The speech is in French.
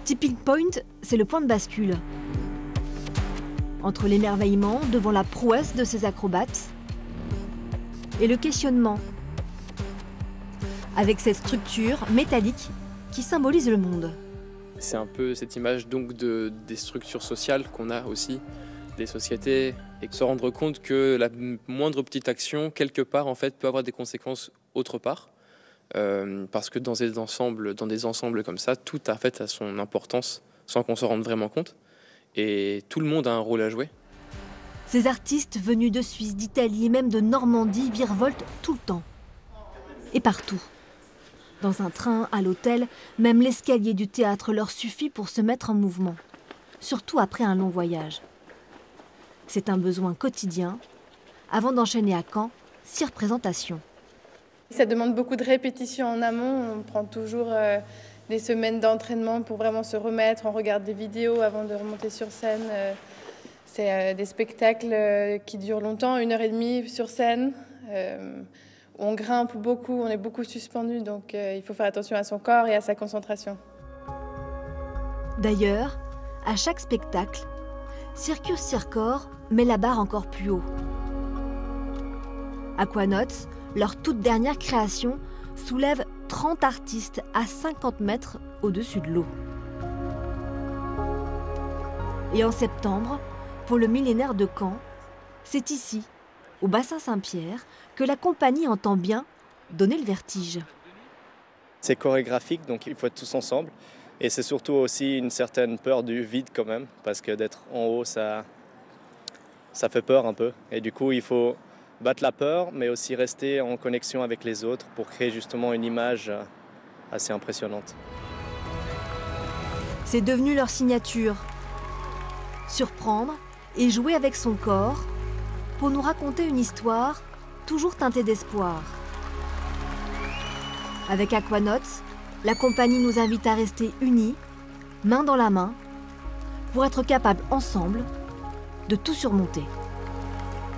Tipping Point, c'est le point de bascule. Entre l'émerveillement devant la prouesse de ces acrobates et le questionnement avec cette structure métallique qui symbolise le monde. C'est un peu cette image donc des structures sociales qu'on a aussi, des sociétés, et de se rendre compte que la moindre petite action, quelque part, en fait, peut avoir des conséquences autre part. Parce que dans des ensembles comme ça, tout en fait a son importance sans qu'on s'en rende vraiment compte. Et tout le monde a un rôle à jouer. Ces artistes venus de Suisse, d'Italie et même de Normandie virevoltent tout le temps. Et partout. Dans un train, à l'hôtel, même l'escalier du théâtre leur suffit pour se mettre en mouvement. Surtout après un long voyage. C'est un besoin quotidien, avant d'enchaîner à Caen 6 représentations. Ça demande beaucoup de répétitions en amont. On prend toujours des semaines d'entraînement pour vraiment se remettre. On regarde des vidéos avant de remonter sur scène. C'est des spectacles qui durent longtemps, 1h30 sur scène. On grimpe beaucoup, on est beaucoup suspendu, donc il faut faire attention à son corps et à sa concentration. D'ailleurs, à chaque spectacle, Circus Circor met la barre encore plus haut. Aquanauts, leur toute dernière création, soulève 30 artistes à 50 mètres au-dessus de l'eau. Et en septembre, pour le millénaire de Caen, c'est ici, au bassin Saint-Pierre, que la compagnie entend bien donner le vertige. C'est chorégraphique, donc il faut être tous ensemble. Et c'est surtout aussi une certaine peur du vide quand même, parce que d'être en haut, ça fait peur un peu. Et du coup, il faut battre la peur, mais aussi rester en connexion avec les autres pour créer justement une image assez impressionnante. C'est devenu leur signature. Surprendre et jouer avec son corps pour nous raconter une histoire toujours teintée d'espoir. Avec Aquanauts, la compagnie nous invite à rester unis, main dans la main, pour être capables ensemble de tout surmonter.